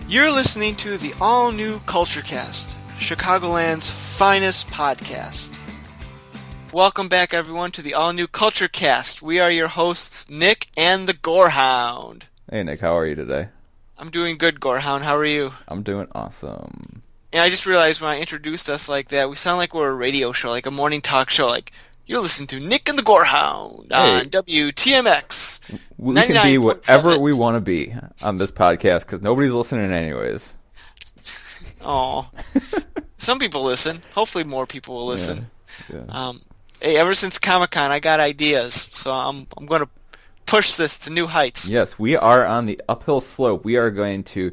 You're listening to the all-new CultureCast, Chicagoland's finest podcast. Welcome back, everyone, to the all-new CultureCast. We are your hosts, Nick and the Gorehound. Hey, Nick, how are you today? I'm doing good, Gorehound. How are you? I'm doing awesome. And I just realized when I introduced us like that, we sound like we're a radio show, like a morning talk show, like, you're listening to Nick and the Gorehound on WTMX. We can be whatever we want to be on this podcast because nobody's listening anyways. Aw. Some people listen. Hopefully more people will listen. Yeah. Hey, ever since Comic-Con, I got ideas, so I'm going to push this to new heights. Yes, we are on the uphill slope. We are going to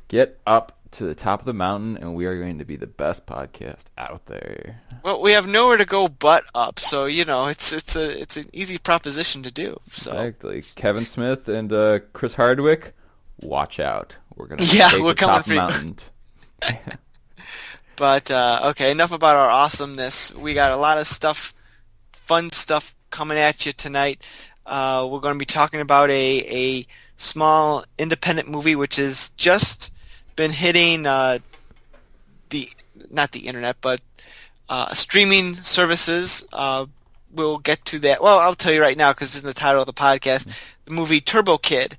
get up to the top of the mountain, and we are going to be the best podcast out there. Well, we have nowhere to go but up, so it's an easy proposition to do. So. Exactly. Kevin Smith and Chris Hardwick, watch out. We're going to take we're the top coming mountain. But okay, enough about our awesomeness. We got a lot of stuff, fun stuff coming at you tonight. We're going to be talking about a small independent movie which has just been hitting not the internet, but streaming services. We'll get to that. Well, I'll tell you right now because it's in the title of the podcast. The movie Turbo Kid,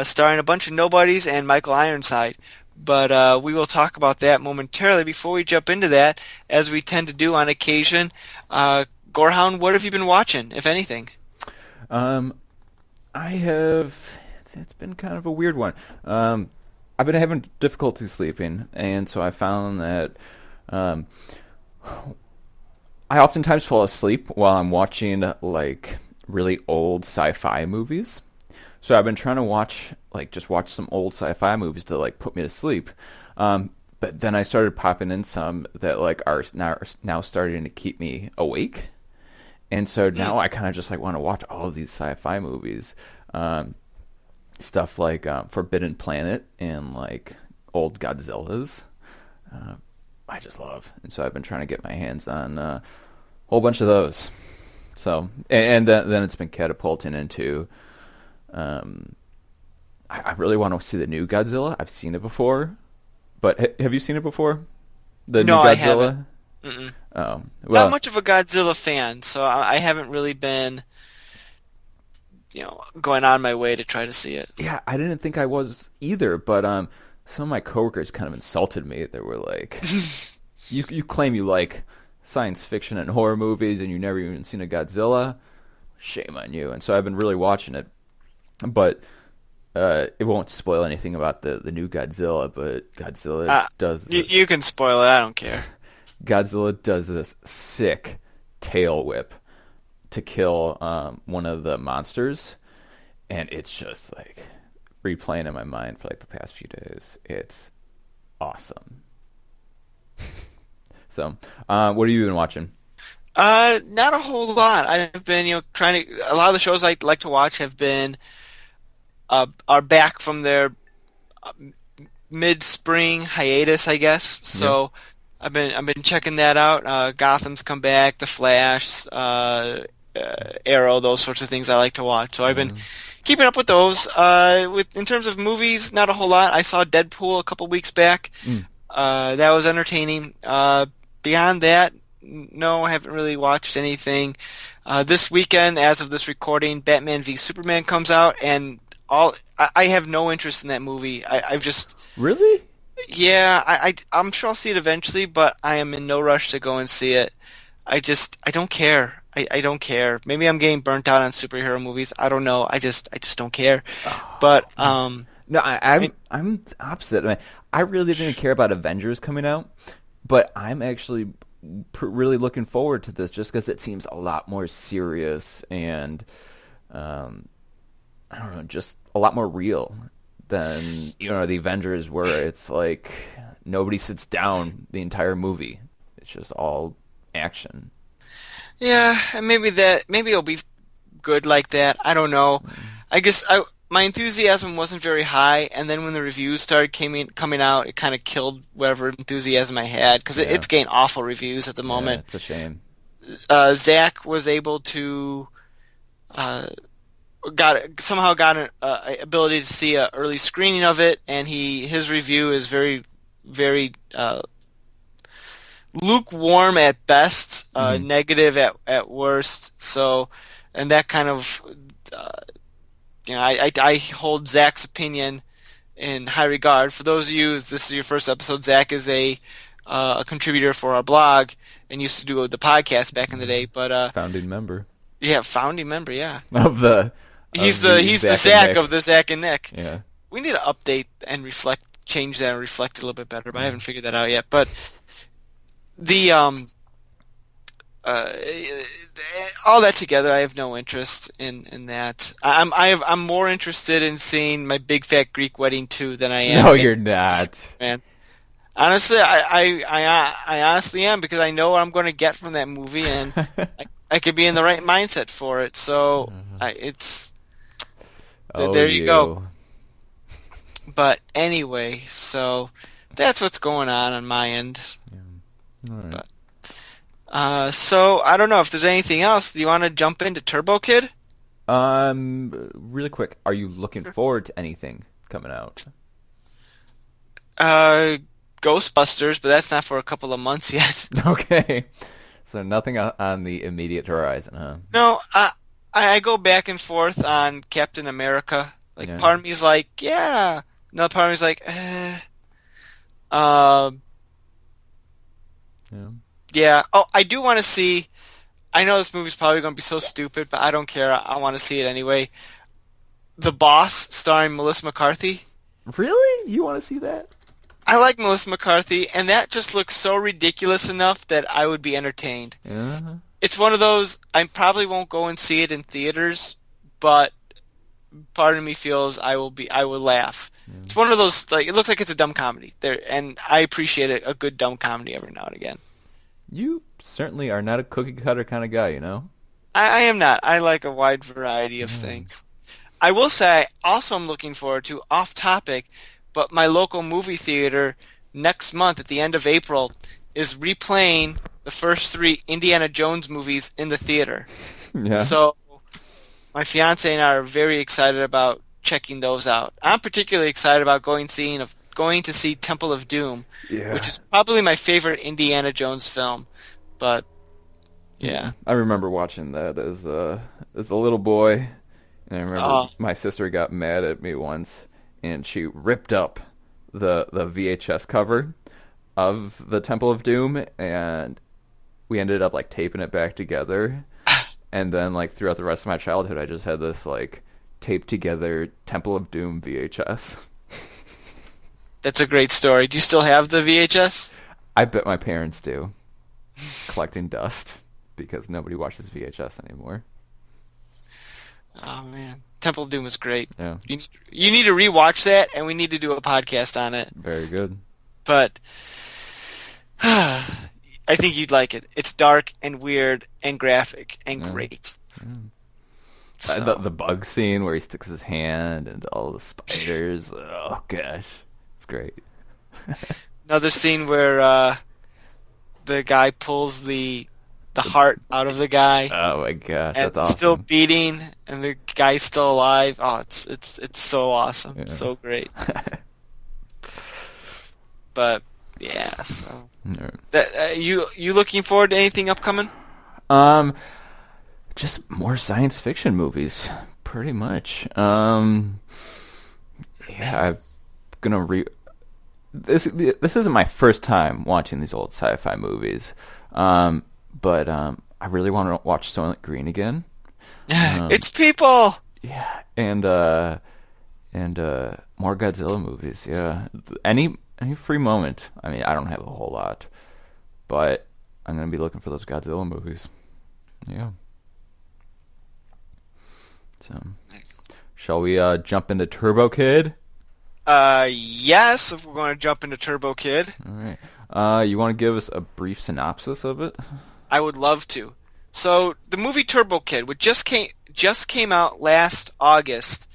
starring a bunch of nobodies and Michael Ironside. But we will talk about that momentarily. Before we jump into that, as we tend to do on occasion, Gorehound, what have you been watching, if anything? I have. It's been kind of a weird one. I've been having difficulty sleeping, and so I found that I oftentimes fall asleep while I'm watching like really old sci-fi movies. So I've been trying to watch some old sci-fi movies to like put me to sleep. But then I started popping in some that like are now starting to keep me awake. And so now I kind of just like want to watch all of these sci-fi movies. Stuff like Forbidden Planet and like old Godzillas. I just love. And so I've been trying to get my hands on a whole bunch of those. So and then it's been catapulting into I really want to see the new Godzilla. I've seen it before. But have you seen it before? The new Godzilla? I haven't. Mm-mm. Oh, well, not much of a Godzilla fan, so I haven't really been going on my way to try to see it. Yeah, I didn't think I was either, but some of my coworkers kind of insulted me. They were like, you claim you like science fiction and horror movies and you've never even seen a Godzilla? Shame on you. And so I've been really watching it. But it won't spoil anything about the new Godzilla, but Godzilla does... You can spoil it, I don't care. Godzilla does this sick tail whip to kill one of the monsters, and it's just like replaying in my mind for like the past few days. It's awesome. So, what have you been watching? Not a whole lot. I've been, trying to. A lot of the shows I like to watch have been are back from their mid-spring hiatus, I guess. So I've been checking that out. Gotham's come back, The Flash, Arrow, those sorts of things I like to watch. So I've been keeping up with those. In terms of movies, not a whole lot. I saw Deadpool a couple weeks back. That was entertaining. Beyond that, no, I haven't really watched anything. This weekend, as of this recording, Batman v Superman comes out, and I have no interest in that movie. I've just... Really? Yeah, I'm sure I'll see it eventually, but I am in no rush to go and see it. I don't care. I don't care. Maybe I'm getting burnt out on superhero movies. I don't know. I just don't care. But no, I'm the opposite. I mean, I really didn't care about Avengers coming out, but I'm actually really looking forward to this just because it seems a lot more serious and I don't know, just a lot more real than the Avengers, where it's like nobody sits down the entire movie. It's just all action. Yeah, and maybe it'll be good like that. I don't know. I guess my enthusiasm wasn't very high, and then when the reviews started coming out, it kind of killed whatever enthusiasm I had, because it's getting awful reviews at the moment. It's a shame. Zach was able to got an ability to see an early screening of it, and his review is very lukewarm at best, Hmm. negative at worst. So, and that kind of uh, I hold Zach's opinion in high regard. For those of you, if this is your first episode, Zach is a contributor for our blog and used to do the podcast back in the day. But Founding member yeah, founding member, yeah. of the He's of the the he's the Zach and Zach of Nick. the Zach and Nick. Yeah. We need to update and change that and reflect it a little bit better, but I haven't figured that out yet. But the uh, all that together, I have no interest in that. I'm more interested in seeing My Big Fat Greek Wedding 2 than I am No, in you're not. Man. Honestly, I honestly am because I know what I'm going to get from that movie, and I could be in the right mindset for it. So it's Oh, there you go. you. But anyway, so that's what's going on my end. All right. But so I don't know if there's anything else. Do you want to jump into Turbo Kid? Really quick, are you looking forward to anything coming out? Uh, Ghostbusters, but that's not for a couple of months yet. Okay. So nothing on the immediate horizon, huh? No, I go back and forth on Captain America. Like Yeah. part of me's like, yeah. Another part of me's like, eh. Um, Yeah. yeah. Oh, I do want to see. I know this movie's probably going to be so stupid, but I don't care. I want to see it anyway. The Boss, starring Melissa McCarthy. Really? You want to see that? I like Melissa McCarthy, and that just looks so ridiculous enough that I would be entertained. Yeah. It's one of those, I probably won't go and see it in theaters, but part of me feels I will laugh. It's one of those, like, it looks like it's a dumb comedy there, and I appreciate a good dumb comedy every now and again. You certainly are not a cookie cutter kind of guy, you know? I am not. I like a wide variety of Yeah. things. I will say, also I'm looking forward to, off topic, but my local movie theater next month at the end of April is replaying the first three Indiana Jones movies in the theater. Yeah. So my fiance and I are very excited about checking those out. I'm particularly excited about going to see Temple of Doom, Yeah. which is probably my favorite Indiana Jones film. But yeah, I remember watching that as a little boy, and I remember uh, my sister got mad at me once, and she ripped up the VHS cover of the Temple of Doom, and we ended up like taping it back together, and then like throughout the rest of my childhood, I just had this like taped together Temple of Doom VHS. that's a great story. Do you still have the VHS? I bet my parents do, collecting dust because nobody watches VHS anymore. Oh man, Temple of Doom is great. Yeah, You need to rewatch that, and we need to do a podcast on it. very good. But I think you'd like it. It's dark and weird and graphic and Yeah. great. Yeah. The, So the bug scene where he sticks his hand into all the spiders. Oh gosh, it's great. another scene where the guy pulls the heart out of the guy, Oh my gosh, and that's it's still awesome. beating, and the guy's still alive. Oh, it's so awesome, Yeah. so great. But yeah, so Yeah. you looking forward to anything upcoming? Um, just more science fiction movies, pretty much. Yeah, I'm gonna re. This isn't my first time watching these old sci-fi movies. But I really want to watch Soylent Green again. It's people. Yeah, and more Godzilla movies. Yeah, any free moment. I mean, I don't have a whole lot, but I'm gonna be looking for those Godzilla movies. Yeah. So, shall we jump into Turbo Kid? Yes, if we're going to jump into Turbo Kid, All right. You want to give us a brief synopsis of it? I would love to. So the movie Turbo Kid, which just came out last August.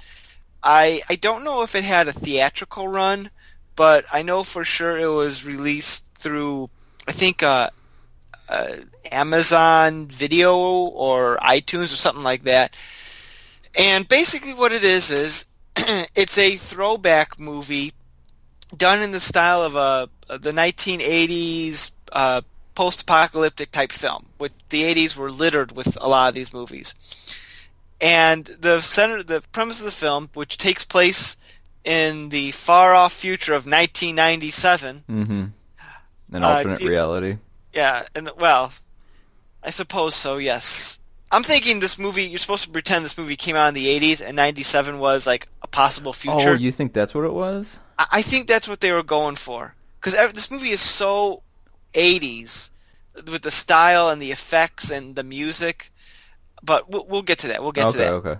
I don't know if it had a theatrical run, but I know for sure it was released through I think Amazon Video or iTunes or something like that. And basically what it is it's a throwback movie done in the style of the 1980s post-apocalyptic type film, which the 80s were littered with a lot of these movies. And the premise of the film, which takes place in the far-off future of 1997, Mm-hmm. An alternate reality. yeah, and well, I suppose so. Yes, I'm thinking this movie. You're supposed to pretend this movie came out in the 80s, and 97 was like a possible Oh, future. you think that's what it was? I think that's what they were going for because this movie is so 80s with the style and the effects and the music. But we'll get to that. We'll get to Okay,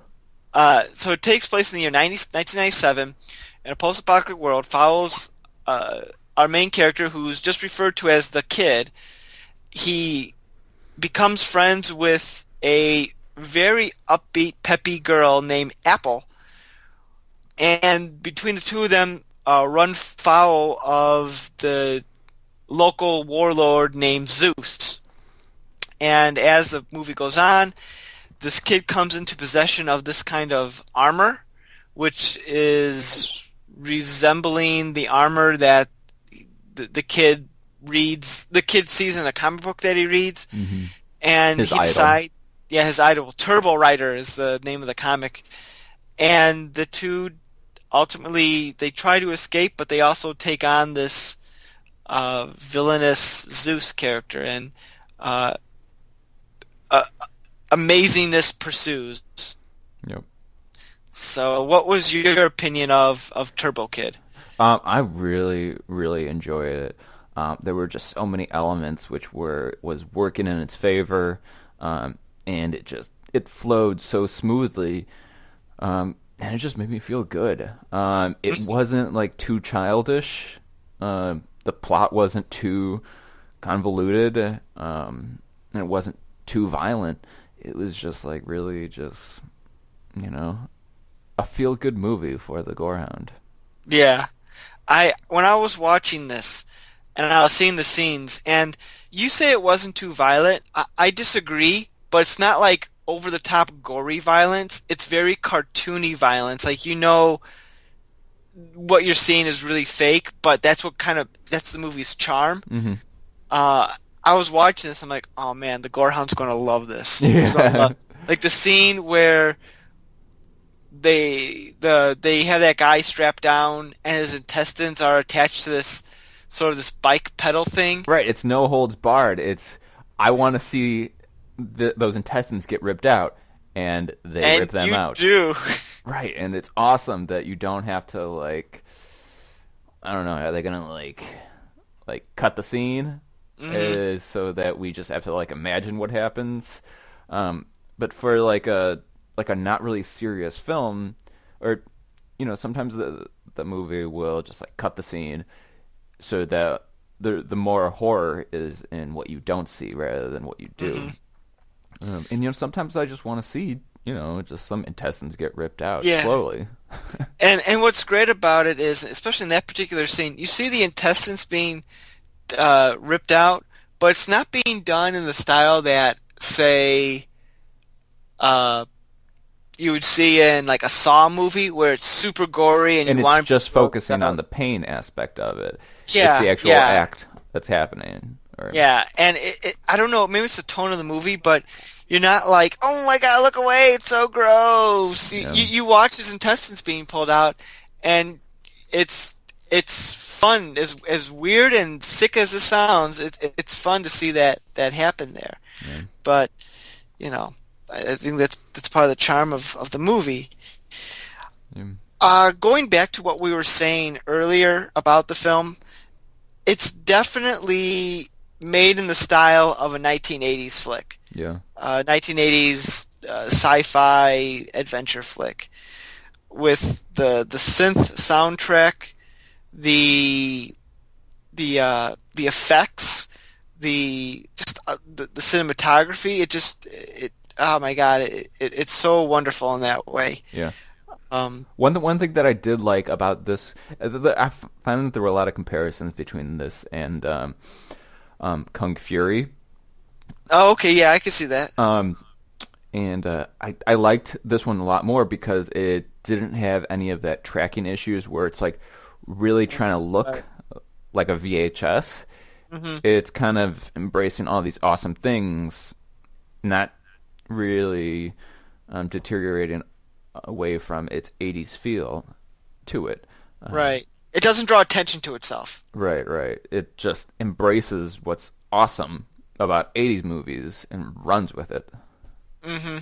that. okay. So it takes place in the year 1997 in a post-apocalyptic world. Follows our main character, who's just referred to as the kid. He becomes friends with a very upbeat, peppy girl named Apple, and between the two of them, run foul of the local warlord named Zeus. And as the movie goes on, this kid comes into possession of this kind of armor, which is resembling the armor that the kid reads. The kid sees in a comic book that he reads, Mm-hmm. and His he idol. decides, yeah, his idol, Turbo Rider is the name of the comic, and the two ultimately they try to escape, but they also take on this villainous Zeus character, and uh, uh, amazingness pursues. Yep. So, what was your opinion of Turbo Kid? I really, really enjoyed it. There were just so many elements which was working in its favor, and it flowed so smoothly, and it just made me feel good. It wasn't like too childish. The plot wasn't too convoluted, and it wasn't too violent. It was just like really just you know a feel good movie for the Gorehound. Yeah, I when I was watching this and I was seeing the scenes, and you say it wasn't too violent. I disagree, but it's not like over the top gory violence. It's very cartoony violence. Like what you're seeing is really fake, but that's the movie's charm. Hmm. I was watching this. I'm like, oh man, the Gorehound's gonna love this. He's gonna Yeah. love like the scene where they have that guy strapped down and his intestines are attached to this sort of this bike pedal thing. Right, it's no holds barred. It's I want to see those intestines get ripped out, and they rip And them you out. do. Right, and it's awesome that you don't have to like I don't know, are they gonna like cut the scene Hmm. so that we just have to like imagine what happens? But for like a not really serious film, or sometimes the movie will just like cut the scene so that the more horror is in what you don't see rather than what you do. Hmm. And sometimes I just want to see just some intestines get ripped out Yeah. slowly. And what's great about it is, especially in that particular scene, you see the intestines being ripped out, but it's not being done in the style that, say, uh, you would see in like a Saw movie where it's super gory and you And it's want to just focusing on the pain aspect of it. It's yeah, the actual yeah, act that's happening. Or yeah. And I don't know, maybe it's the tone of the movie, but you're not like, oh my God, look away, it's so gross. yeah, You watch his intestines being pulled out, and it's fun as weird and sick as it sounds. It's fun to see that happen there. yeah, But I think that's part of the charm of the movie. yeah, Going back to what we were saying earlier about the film, it's definitely made in the style of a 1980s flick, yeah. 1980s sci-fi adventure flick with the synth soundtrack, the the effects, the cinematography. It oh my God, it's so wonderful in that way. Yeah. Um, One thing that I did like about this, I found that there were a lot of comparisons between this and Kung Fury. oh, okay, yeah, I can see that. And I liked this one a lot more because it didn't have any of that tracking issues where it's like really trying to look Right. like a VHS. Hmm. It's kind of embracing all these awesome things, not really deteriorating away from its 80s feel to it. Right. It doesn't draw attention to itself. Right, right. It just embraces what's awesome about 80s movies and runs with it. Hmm.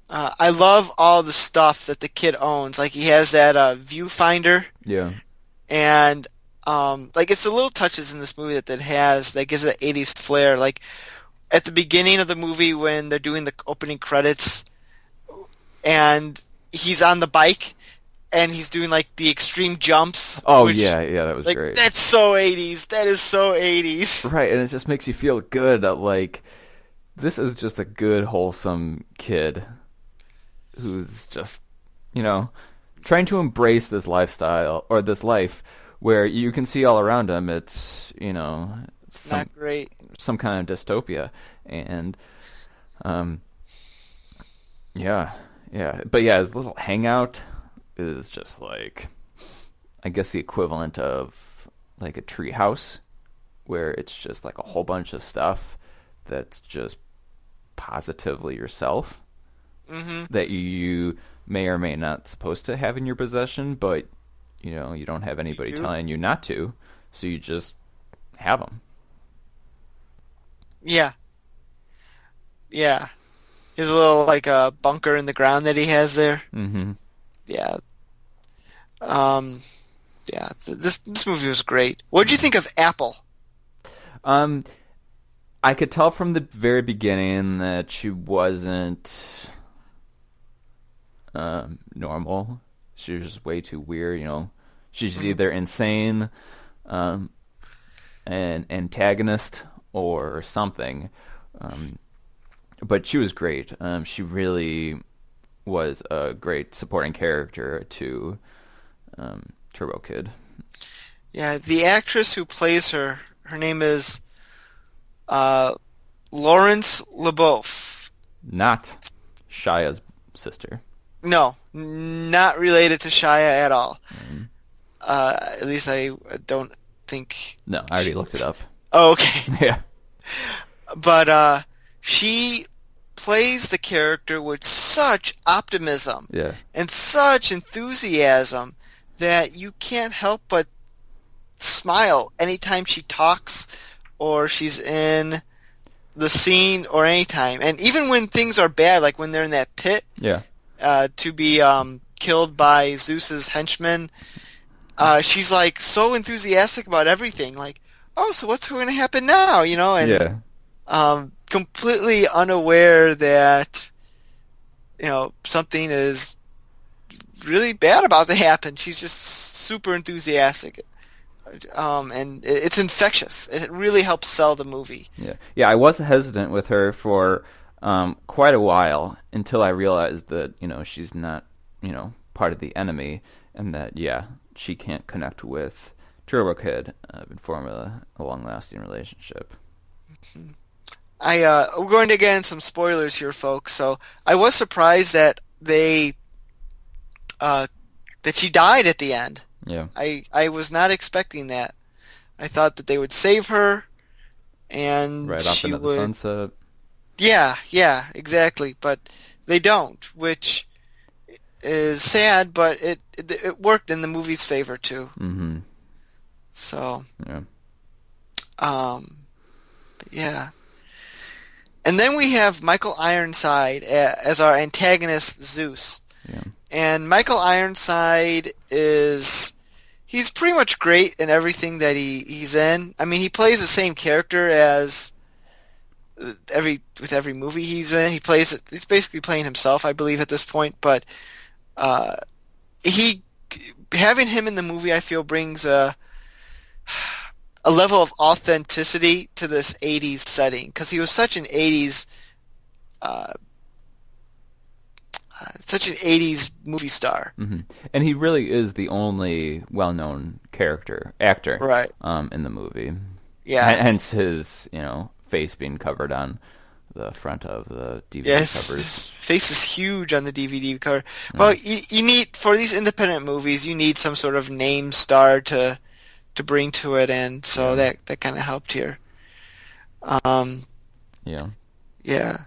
I love all the stuff that the kid owns. Like he has that viewfinder, Yeah. and like it's the little touches in this movie that has that gives it 80s flair. Like at the beginning of the movie when they're doing the opening credits, and he's on the bike and he's doing like the extreme jumps, Oh, which yeah, yeah, that was like great. that's so 80s. That is so 80s. Right, and it just makes you feel good that, like, this is just a good, wholesome kid who's just, you know, trying to embrace this lifestyle or this life where you can see all around him it's, Not great. some kind of dystopia. And um yeah, yeah. But yeah, his little hangout is just like I guess the equivalent of like a tree house where it's just like a whole bunch of stuff that's just positively yourself Hmm. that you may or may not supposed to have in your possession, but you don't have You anybody do? telling you not to, so you just have them. Yeah. Yeah. His little like bunker in the ground that he has there. Hmm. Yeah. Um. Yeah. This movie was great. What did you think of Apple? Um, I could tell from the very beginning that she wasn't normal. She was just way too weird. She's Mhm. either insane, um, an antagonist, or something. Um, but she was great. She really was a great supporting character to Turbo Kid. Yeah, the actress who plays her, her name is uh, Lawrence LeBeouf. Not Shia's sister. No, not related to Shia at all. Mm. At least I don't think No, I already she looked it is. up. Oh, okay. Yeah. But she plays the character with such optimism Yeah. and such enthusiasm that you can't help but smile anytime she talks or she's in the scene or anytime. And even when things are bad, like when they're in that pit Yeah. to be killed by Zeus's henchmen, she's like so enthusiastic about everything. Like, oh, so what's going to happen now? And Yeah. completely unaware that something is really bad about to happen. She's just super enthusiastic, and it's infectious. It really helps sell the movie. Yeah. Yeah, I was hesitant with her for quite a while until I realized that, she's not, part of the enemy and that, yeah, she can't connect with Turbo Kid and form a long-lasting relationship. We're going to get in some spoilers here, folks. So I was surprised that uh, that she died at the end. Yeah. I was not expecting that. I thought that they would save her and Right off she into the would. sunset. Yeah, yeah, exactly. But they don't, which is sad. But it worked in the movie's favor too. Mm-hmm. So Yeah. but yeah. And then we have Michael Ironside as our antagonist Zeus. Yeah. And Michael Ironside he's pretty much great in everything that he's in. I mean, he plays the same character as with every movie he's in. He's basically playing himself, I believe, at this point. But uh, he having him in the movie, I feel, brings a level of authenticity to this '80s setting because he was uh, such an '80s movie star. Mm-hmm. And he really is the only well-known actor, Right. in the movie. Yeah. Hence his, face being covered on the front of the DVD Yes, covers. his face is huge on the DVD cover. Well, Mm, you need for these independent movies, you need some sort of name star to bring to it, and so yeah, that kind of helped here. Um, yeah. yeah.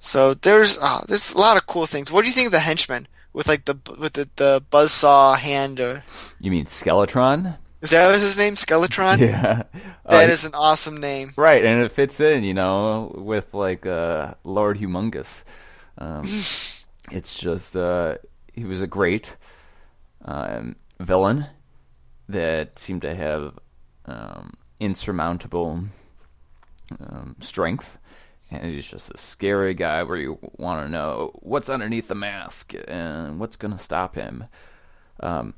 So there's a lot of cool things. What do you think of the henchman with like the buzzsaw hand, or You mean Skeletron? is that was his name, Skeletron? Yeah. That is an awesome name. Right, and it fits in, with like Lord Humongous. Um, it's just he was a great villain that seemed to have insurmountable strength, and he's just a scary guy where you want to know what's underneath the mask and what's going to stop him. Um,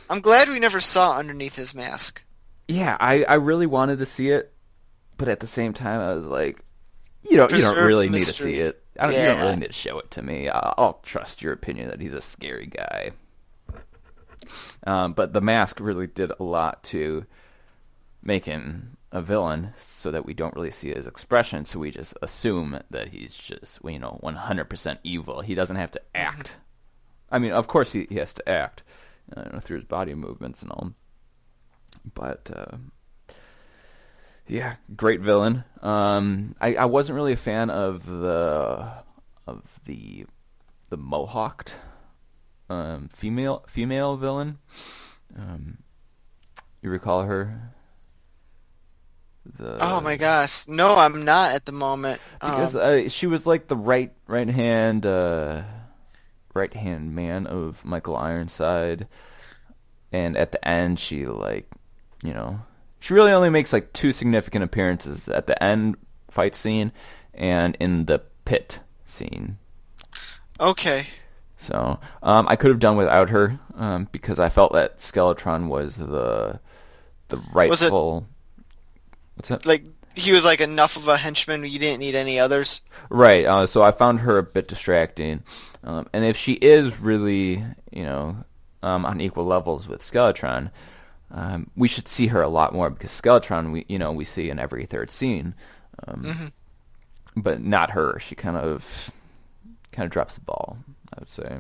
I'm glad we never saw underneath his mask. yeah, I really wanted to see it, but at the same time, I was like, you don't Preserve really the need to see mystery. it. You don't really Yeah. need to show it to me. I'll trust your opinion that he's a scary guy. But the mask really did a lot to make him a villain, so that we don't really see his expression. So we just assume that he's just 100% evil. He doesn't have to act. I mean, of course he has to act through his body movements and all. But yeah, great villain. I wasn't really a fan of the mohawked female villain. You recall her? Oh The my gosh. No, I'm not at the moment. Because she was like the right hand man of Michael Ironside, and at the end she she really only makes like two significant appearances at the end fight scene and in the pit scene. Okay. So I could have done without her because I felt that Skeletron was the Was it rightful. What's that? like he was like enough of a henchman you didn't need any others? Right. So I found her a bit distracting, and if she is really, on equal levels with Skeletron, we should see her a lot more because Skeletron, we see in every third scene, Hmm. but not her. She kind of drops the ball, I would say.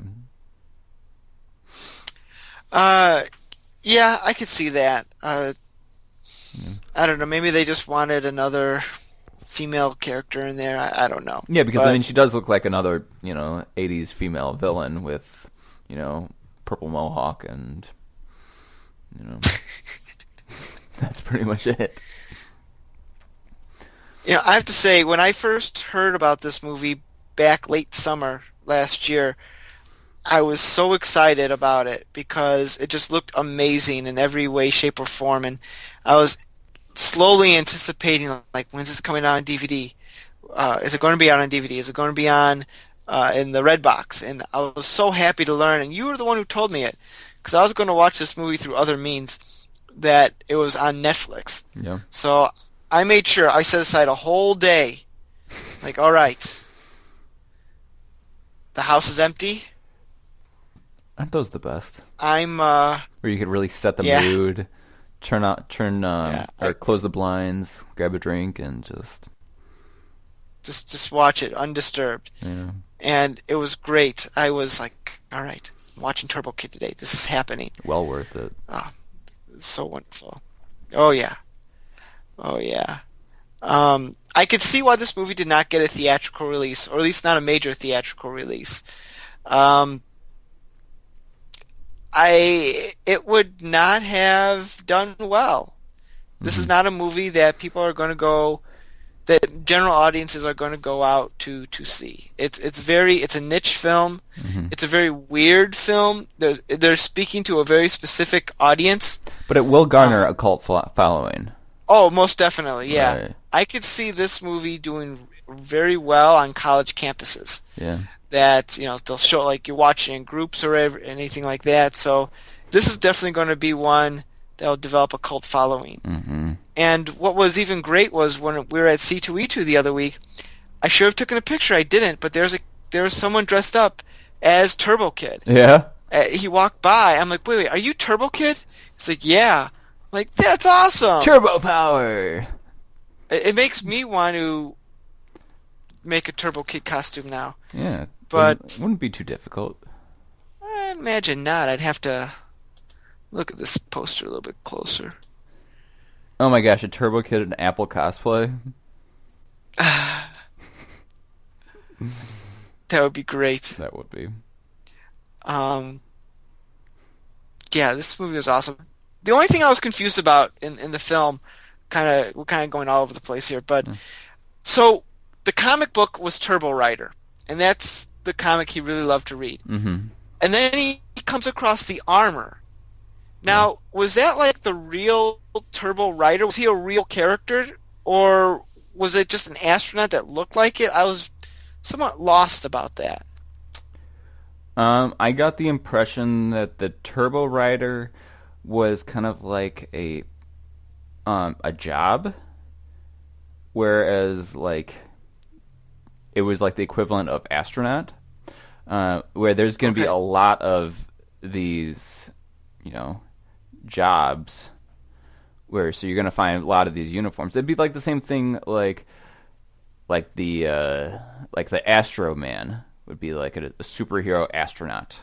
Uh, yeah, I could see that. Yeah. I don't know. Maybe they just wanted another female character in there. I don't know. Yeah, because I But mean, she does look like another, '80s female villain with, purple mohawk and, that's pretty much it. I have to say, when I first heard about this movie back late summer last year, I was so excited about it because it just looked amazing in every way, shape, or form, and I was slowly anticipating, like, when's this coming out on DVD? Is it going to be out on DVD? Is it going to be on in the red box? And I was so happy to learn, and you were the one who told me it, because I was going to watch this movie through other means, that it was on Netflix. Yeah. So I made sure I set aside a whole day. Like, all right, the house is empty. Aren't those the best? I'm Where you could really set the yeah, mood, yeah. or close the blinds, grab a drink, and Just watch it undisturbed, yeah. and it was great. I was like, all right, I'm watching Turbo Kid today. This is happening. Well worth it. Ah, it's so wonderful. Oh yeah, oh yeah. I could see why this movie did not get a theatrical release, or at least not a major theatrical release. Um, it would not have done well. This is Hmm. not a movie that people are going to go, that general audiences are going to go out to see. It's a niche film. Hmm. It's a very weird film. They're speaking to a very specific audience. But it will garner Uh, a cult following. oh, most definitely, yeah. Right. I could see this movie doing very well on college campuses. Yeah. That they'll show, like, you're watching in groups or anything like that. So this is definitely going to be one that'll develop a cult following. Hmm. And what was even great was when we were at C2E2 the other week, I should have taken a picture. I didn't, but there was someone dressed up as Turbo Kid. Yeah. He walked by. I'm like, wait, are you Turbo Kid? He's like, yeah. I'm like, that's awesome. Turbo power. It makes me want to make a Turbo Kid costume now. Yeah, But wouldn't be too difficult. I imagine not. I'd have to look at this poster a little bit closer. Oh my gosh, a Turbo Kid and Apple cosplay. That would be great. That would be. Um, yeah, this movie was awesome. The only thing I was confused about in the film, we're kind of going all over the place here, but Hmm. so the comic book was Turbo Rider, and that's the comic he really loved to read. Mm-hmm. And then he comes across the armor. Yeah. Now, was that like the real Turbo Rider? Was he a real character, or was it just an astronaut that looked like it? I was somewhat lost about that. I got the impression that the Turbo Rider was kind of like a job, whereas like it was like the equivalent of astronaut, where there's going to be Okay. a lot of these, you know, jobs where so you're going to find a lot of these uniforms. It'd be like the same thing like the Astro Man would be like a superhero astronaut,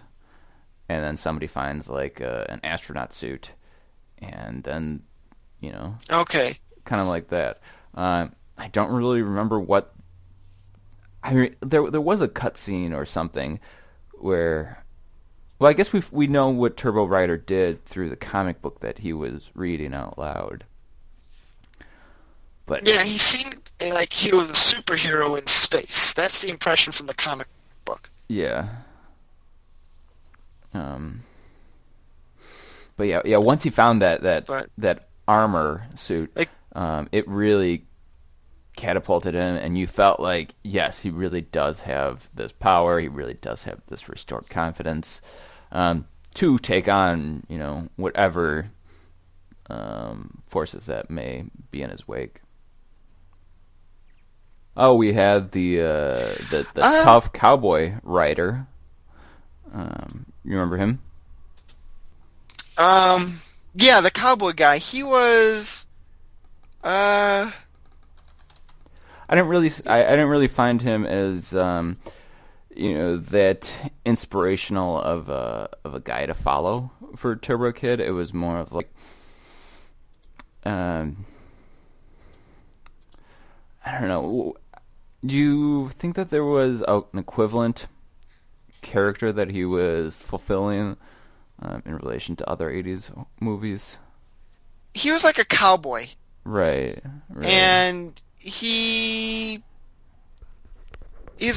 and then somebody finds like an astronaut suit, and then you know Okay. kind of like that. I don't really remember what. I mean, there was a cutscene or something where. Well, I guess we know what Turbo Rider did through the comic book that he was reading out loud. But Yeah, he seemed like he was a superhero in space. That's the impression from the comic book. yeah, um, but yeah. Once he found But that armor suit, like, it really catapulted him, and you felt like yes, he really does have this power. He really does have this restored confidence to take on whatever forces that may be in his wake. Oh, we had the uh, tough cowboy rider. You remember him? um, yeah, the cowboy guy. He was, uh, I didn't really find him as that inspirational of a guy to follow for Turbo Kid. It was more of like um, I don't know. Do you think that there was an equivalent character that he was fulfilling in relation to other '80s movies? he was like a cowboy, Right, right. and he's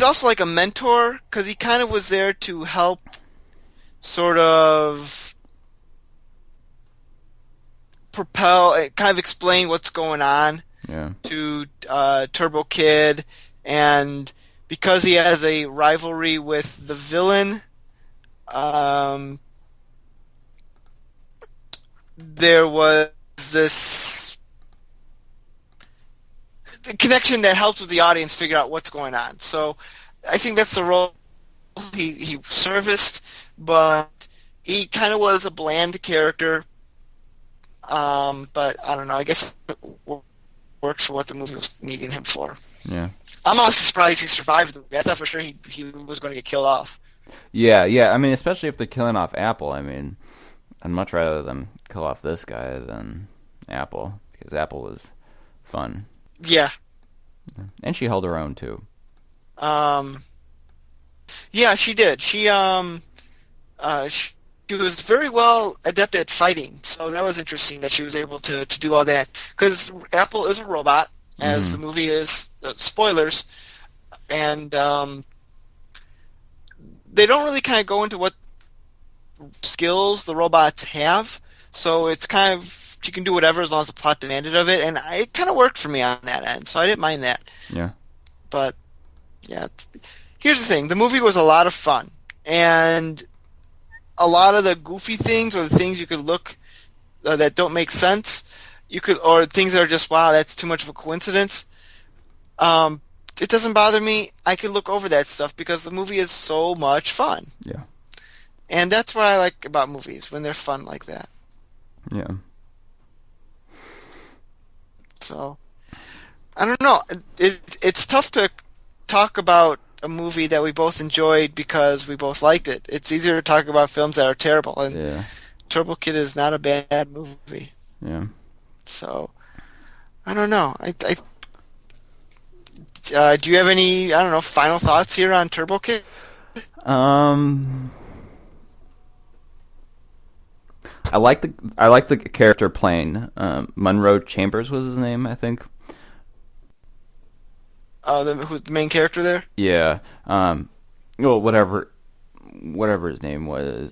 also like a mentor because he kind of was there to help, sort of kind of explain what's going on Yeah. to Turbo Kid, and because he has a rivalry with the villain, um, there was this connection that helped with the audience figure out what's going on. So I think that's the role he serviced, but he kind of was a bland character. But I don't know. I guess it worked for what the movie was needing him for. Yeah. I'm also surprised he survived the movie. I thought for sure he was going to get killed off. Yeah, yeah. I mean, especially if they're killing off Apple. I mean, I'd much rather them kill off this guy than Apple because Apple was fun, Yeah. and she held her own too. Um. Yeah, she did. She was very well adept at fighting, so that was interesting that she was able to do all that. Because Apple is a robot, as Hmm. the movie is. Spoilers, and they don't really kind of go into what skills the robots have. So it's kind of she can do whatever as long as the plot demanded of it, and it kind of worked for me on that end. So I didn't mind that. Yeah. But yeah, here's the thing: the movie was a lot of fun, and a lot of the goofy things or the things you could look that don't make sense, or things that are just wow, that's too much of a coincidence. Um, it doesn't bother me. I could look over that stuff because the movie is so much fun, Yeah. and that's what I like about movies when they're fun like that. Yeah. So I don't know. It's tough to talk about a movie that we both enjoyed because we both liked it. It's easier to talk about films that are terrible, and Yeah. Turbo Kid is not a bad movie. Yeah. So I don't know. Do you have any, I don't know, final thoughts here on Turbo Kid? Um, I like the character playing Monroe Chambers was his name, I think. The main character there? Yeah. Well, whatever his name was.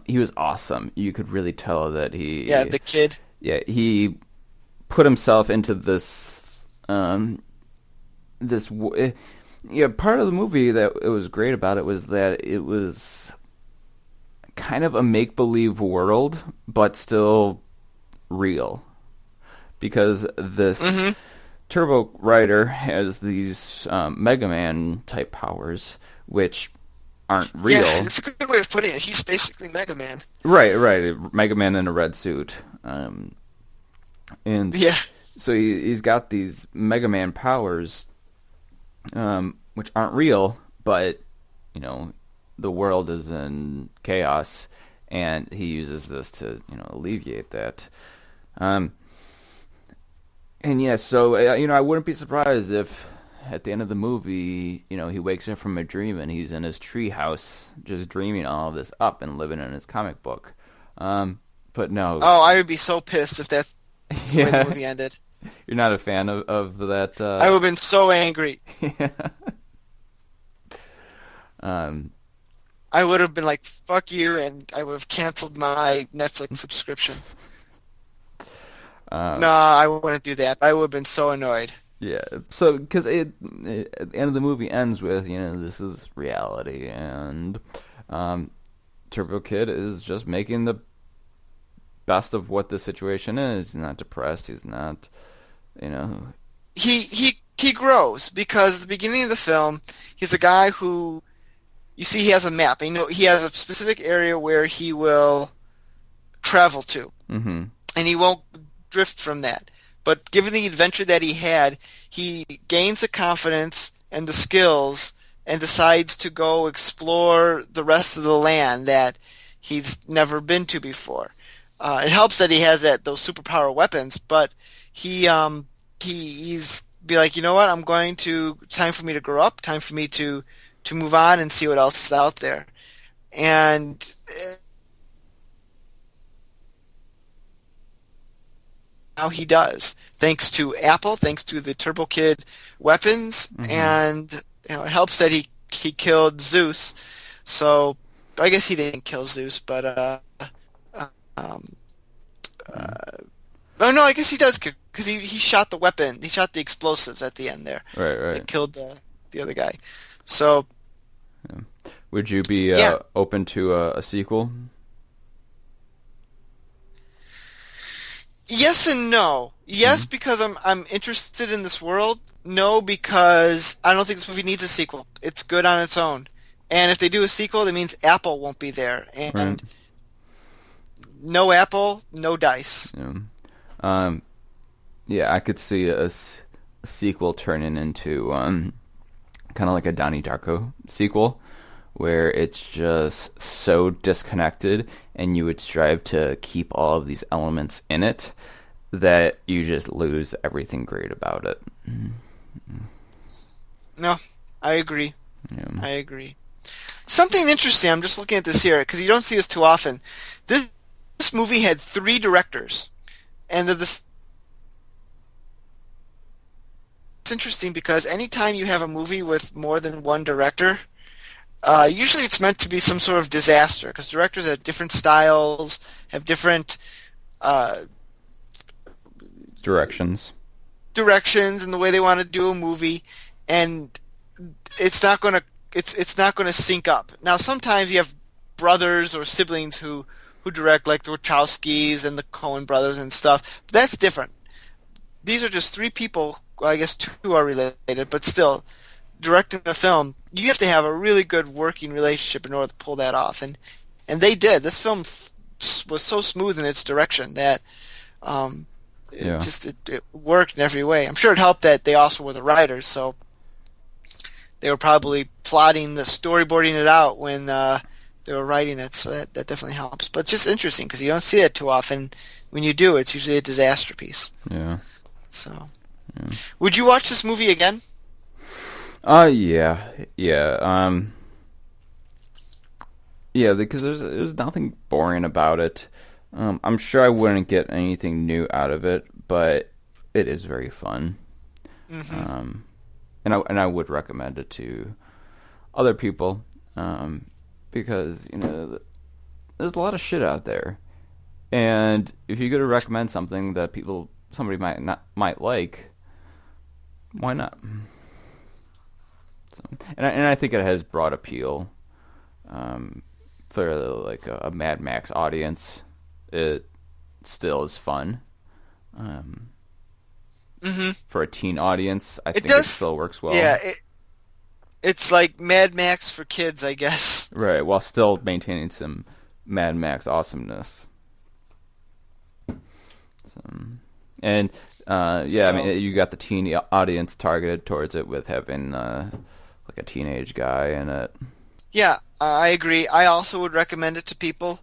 He was awesome. You could really tell that Yeah, the kid. he put himself into part of the movie that it was great about it was that it was kind of a make-believe world, but still real. Because this Turbo Rider has these Mega Man type powers, which aren't real. Yeah, it's a good way of putting it. He's basically Mega Man. Right, right. Mega Man in a red suit. And Yeah. so he's got these Mega Man powers, which aren't real, but, the world is in chaos, and he uses this to, alleviate that. And yeah, so, I wouldn't be surprised if at the end of the movie, he wakes up from a dream and he's in his tree house just dreaming all of this up and living in his comic book. But no. Oh, I would be so pissed if that's the way the movie ended. You're not a fan of that? I would have been so angry. Yeah. I would have been like, fuck you, and I would have canceled my Netflix subscription. No, I wouldn't do that. I would have been so annoyed. Yeah, so because at the end of the movie ends with, this is reality, and Turbo Kid is just making the best of what the situation is. He's not depressed. He's not, He grows because at the beginning of the film, he's a guy who, you see, he has a map. He has a specific area where he will travel to, and he won't drift from that. But given the adventure that he had, he gains the confidence and the skills and decides to go explore the rest of the land that he's never been to before. It helps that he has those superpower weapons, but he's be like, you know what, it's time for me to grow up, time for me to move on and see what else is out there. And now he does, thanks to Apple, thanks to the Turbo Kid weapons, and it helps that he killed Zeus. So I guess he didn't kill Zeus, but oh no, I guess he does, because he shot the weapon, he shot the explosives at the end there. Right. That killed the other guy. So, would you be open to a sequel? Yes and no. Yes, because I'm interested in this world. No, because I don't think this movie needs a sequel. It's good on its own. And if they do a sequel, that means Apple won't be there. And no Apple, no dice. Yeah, I could see a sequel turning into kind of like a Donnie Darko sequel, where it's just so disconnected, and you would strive to keep all of these elements in it that you just lose everything great about it. No, I agree. Yeah. I agree. Something interesting, I'm just looking at this here, because you don't see this too often. This movie had 3 directors, and it's interesting because anytime you have a movie with more than one director, usually it's meant to be some sort of disaster, because directors have different styles, have different Directions in the way they want to do a movie, and it's not going to sync up. Now, sometimes you have brothers or siblings who direct, like the Wachowskis and the Coen brothers and stuff. But that's different. These are just 3 people. Well, I guess 2 are related, but still, directing a film, you have to have a really good working relationship in order to pull that off, and they did. This film was so smooth in its direction that it worked in every way. I'm sure it helped that they also were the writers, so they were probably plotting the storyboarding it out when they were writing it, so that definitely helps. But it's just interesting because you don't see that too often. When you do, it's usually a disaster piece. Yeah. So, Yeah. would you watch this movie again? Yeah. Yeah, because there's nothing boring about it. I'm sure I wouldn't get anything new out of it, but it is very fun. Mm-hmm. And I would recommend it to other people, because there's a lot of shit out there, and if you're gonna recommend something that somebody might like, why not? So, and I think it has broad appeal. For like a Mad Max audience, it still is fun. For a teen audience, I think it still works well. Yeah, it's like Mad Max for kids, I guess. Right, while still maintaining some Mad Max awesomeness. And I mean, you got the teen audience targeted towards it with having like a teenage guy in it. Yeah, I agree. I also would recommend it to people.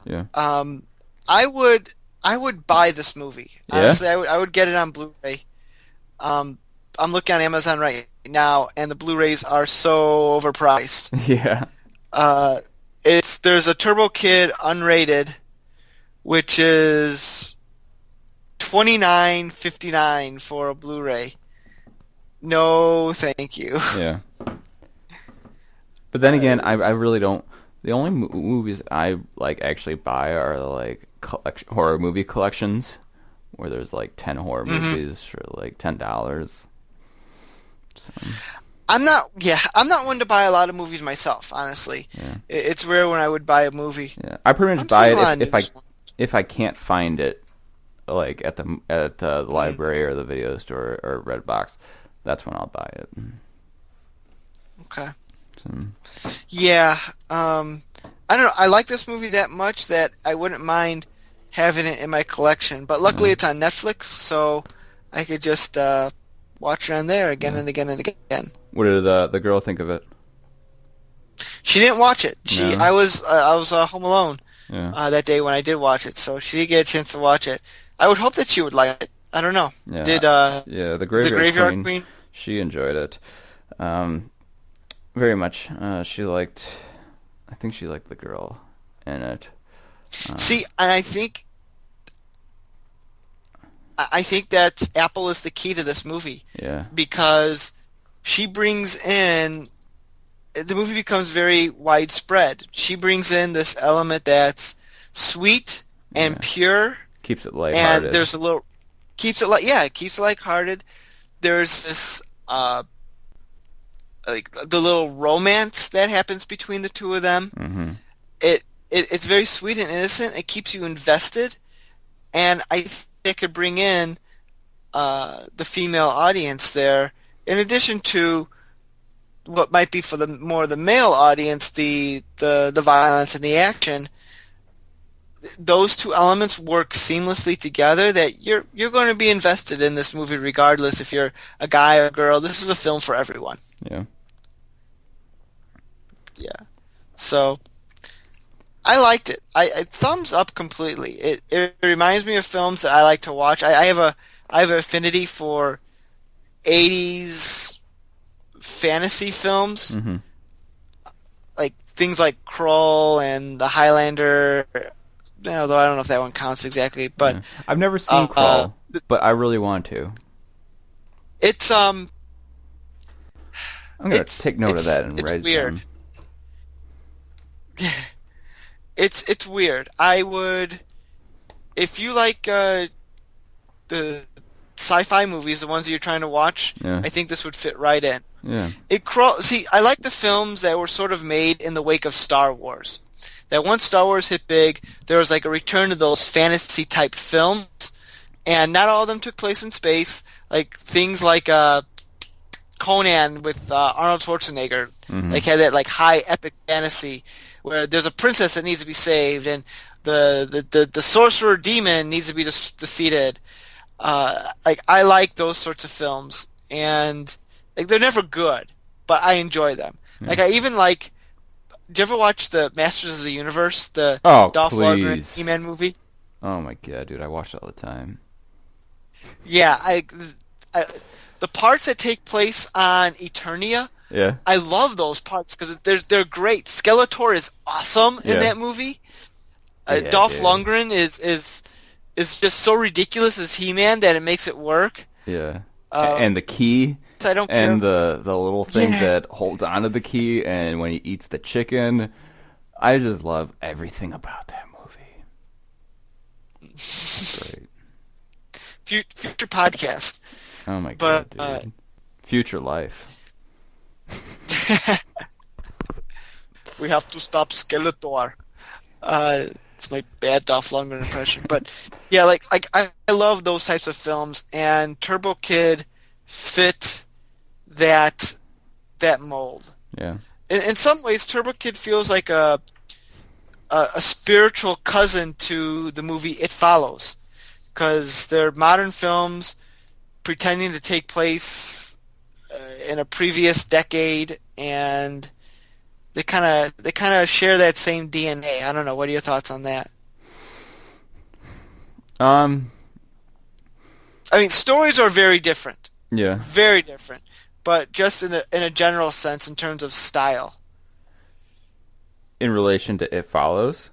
Yeah. I would buy this movie. Yeah? Honestly, I would get it on Blu-ray. I'm looking on Amazon right now, and the Blu-rays are so overpriced. Yeah. There's a Turbo Kid unrated, which is $29.59 for a Blu-ray. No, thank you. Yeah. But then again, I really don't. The only movies I like actually buy are like horror movie collections, where there's like 10 horror movies for like $10. So. I'm not one to buy a lot of movies myself, honestly. Yeah. It's rare when I would buy a movie. Yeah, I pretty much buy it if I can't find it, like at the library or the video store or Redbox. That's when I'll buy it. Okay. So. Yeah, I don't know. I like this movie that much that I wouldn't mind having it in my collection. But luckily, it's on Netflix, so I could just watch it on there again and again and again. What did the girl think of it? She didn't watch it. I was home alone that day when I did watch it, so she did get a chance to watch it. I would hope that she would like it. I don't know. Yeah. The Graveyard Queen. She enjoyed it. Very much. I think she liked the girl in it. See, and I think that Apple is the key to this movie. Yeah. Because she brings in, the movie becomes very widespread. She brings in this element that's sweet and pure. Keeps it lighthearted. And there's keeps it lighthearted. There's this like the little romance that happens between the two of them. Mm-hmm. It's very sweet and innocent. It keeps you invested, and I think it could bring in the female audience there, in addition to what might be for the male audience, the violence and the action. Those two elements work seamlessly together. That you're going to be invested in this movie regardless if you're a guy or a girl. This is a film for everyone. Yeah. Yeah. So I liked it. I thumbs up completely. It reminds me of films that I like to watch. I have an affinity for 80s fantasy films. Mm-hmm. Like things like Krull and The Highlander. Although I don't know if that one counts exactly, but I've never seen Krull, but I really want to. It's I'm gonna take note of that and write it weird. down. It's weird. I would, if you like the sci-fi movies, the ones that you're trying to watch, I think this would fit right in. Yeah. See, I like the films that were sort of made in the wake of Star Wars. That once Star Wars hit big, there was like a return to those fantasy-type films, and not all of them took place in space. Like things like Conan with Arnold Schwarzenegger, like had that like high epic fantasy where there's a princess that needs to be saved, and the sorcerer demon needs to be defeated. Like I like those sorts of films, and like they're never good, but I enjoy them. Yeah. Like I even like. Do you ever watch the Masters of the Universe, the Oh, Dolph Lundgren please. He-Man movie? Oh my god, dude, I watch it all the time. Yeah, I the parts that take place on Eternia, Yeah. I love those parts because they're great. Skeletor is awesome in Yeah. that movie. Yeah, Dolph dude. Lundgren is just so ridiculous as He-Man that it makes it work. Yeah. Uh, And the key I don't and care. the little thing Yeah. that holds onto the key and when he eats the chicken. I just love everything about that movie. It's great. Future podcast, Oh my but god, dude. Future life. we have to stop Skeletor. It's my bad Dolph Lundgren impression, but yeah, like I love those types of films, and Turbo Kid fit that mold. Yeah. In some ways, Turbo Kid feels like a spiritual cousin to the movie It Follows, because they're modern films pretending to take place in a previous decade, and they kind of share that same DNA. I don't know. What are your thoughts on that? Um. I mean, stories are very different, Yeah. very different, but just in a general sense, in terms of style. In relation to It Follows.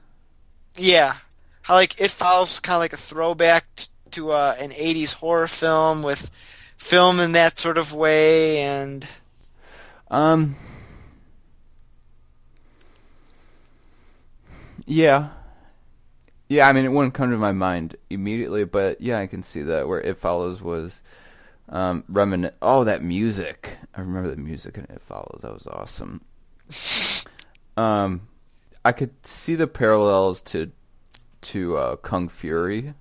Yeah, how like It Follows kind of like a throwback to an '80s horror film with film in that sort of way, and Um. Yeah. Yeah, I mean, it wouldn't come to my mind immediately, but yeah, I can see that where It Follows was Oh, that music! I remember the music in It Follows. That was awesome. I could see the parallels to Kung Fury.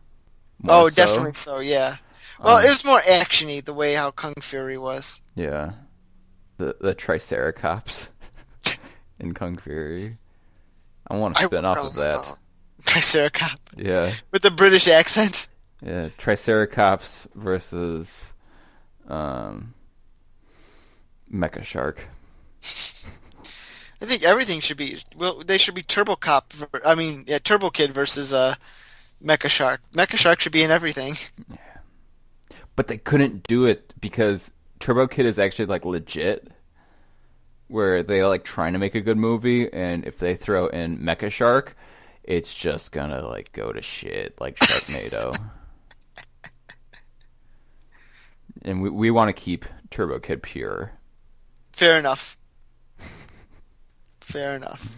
More oh, so. definitely so. Yeah. Well, Um, it was more actiony the way how Kung Fury was. yeah, the Triceratops in Kung Fury. I want to spin off of that. Triceratops Yeah, with the British accent. yeah, Triceratops versus Mecha Shark. I think everything should be. Well, they should be Turbo Cop. I mean, yeah, Turbo Kid versus Mecha Shark. Mecha Shark should be in everything. But they couldn't do it because Turbo Kid is actually like legit, where they like trying to make a good movie, and if they throw in Mecha Shark, it's just gonna like go to shit like Sharknado. And we want to keep Turbo Kid pure. Fair enough. Fair enough.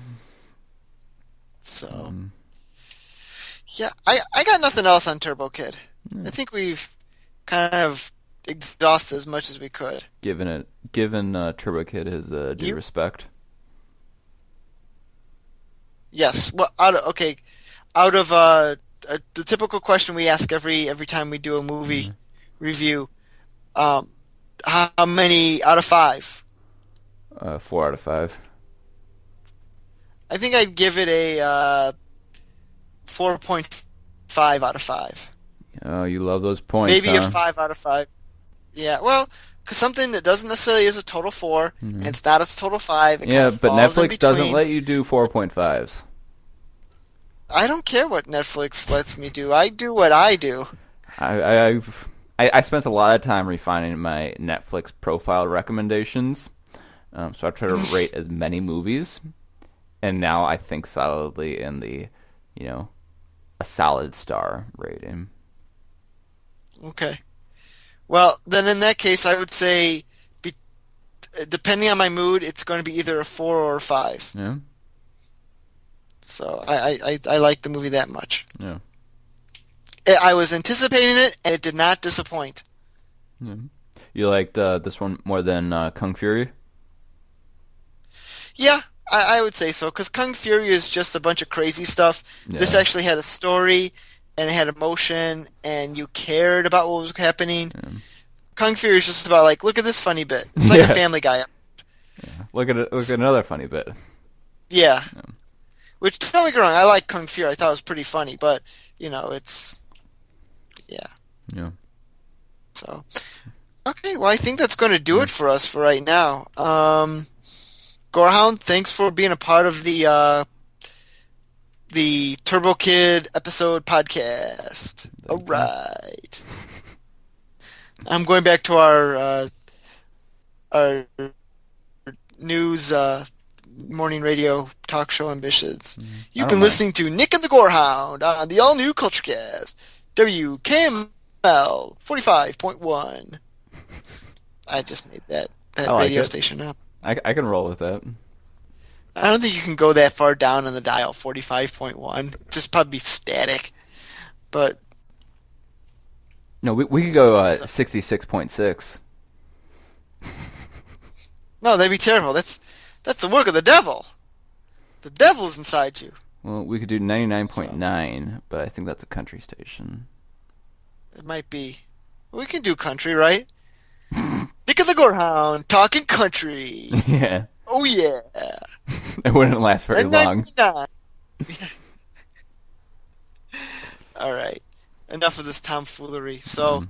So, yeah, I got nothing else on Turbo Kid. I think we've kind of exhausted as much as we could. Given Turbo Kid his due You? respect. Yes. Well, out of the typical question we ask every time we do a movie review, how many out of 5? 4 out of 5. I think I'd give it a 4.5 out of 5. Oh, you love those points, Maybe a huh? 5 out of 5. Yeah, well, because something that doesn't necessarily is a total 4, and it's not a total 5. It Yeah, kind of but falls in Netflix doesn't between. let you do 4.5s. I don't care what Netflix lets me do. I do what I do. I spent a lot of time refining my Netflix profile recommendations, so I try to rate as many movies, and now I think solidly in the, a solid star rating. Okay. Well, then in that case, I would say, depending on my mood, it's going to be either a 4 or a 5. Yeah, So I like the movie that much. yeah, I was anticipating it, and it did not disappoint. yeah. You liked this one more than Kung Fury? Yeah, I would say so, because Kung Fury is just a bunch of crazy stuff. This Yeah. actually had a story, and it had emotion, and you cared about what was happening. Kung Fury is just about, like, look at this funny bit. It's like Yeah. a Family Guy. Look at it. Look at another funny bit. Yeah. Which, don't get me wrong, I like Kung Fury. I thought it was pretty funny, but, it's... Yeah. Yeah. So... Okay, well, I think that's going to do it for us for right now. Gorehound, thanks for being a part of the Turbo Kid episode podcast. All Thank you. right. I'm going back to our news morning radio talk show ambitions. I You've don't been mind. listening to Nick and the Gorehound on the all new CultureCast, WKML 45.1. I just made I that like radio it. station up. I can roll with that. I don't think you can go that far down on the dial, 45.1. Just probably static. But No, we could go so, 66.6. no, that'd be terrible. That's the work of the devil. The devil's inside you. Well, we could do So 99.9, but I think that's a country station. it might be. We can do country, right? Nick of the Gorehound, talking country. Yeah. Oh yeah. It wouldn't last very And long. 99. All right. Enough of this tomfoolery. So,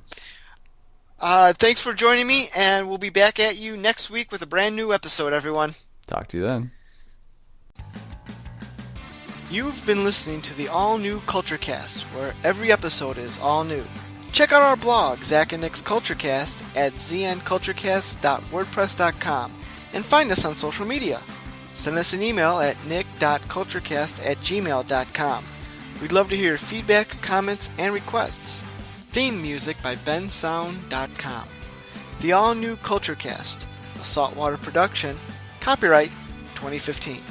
Mm. thanks for joining me, and we'll be back at you next week with a brand new episode, everyone. Talk to you then. You've been listening to the all-new CultureCast, where every episode is all new. Check out our blog, Zach and Nick's CultureCast, at znculturecast.wordpress.com, and find us on social media. Send us an email at nick.culturecast@gmail.com. We'd love to hear your feedback, comments, and requests. Theme music by bensound.com. The all-new CultureCast, a saltwater production, copyright 2015.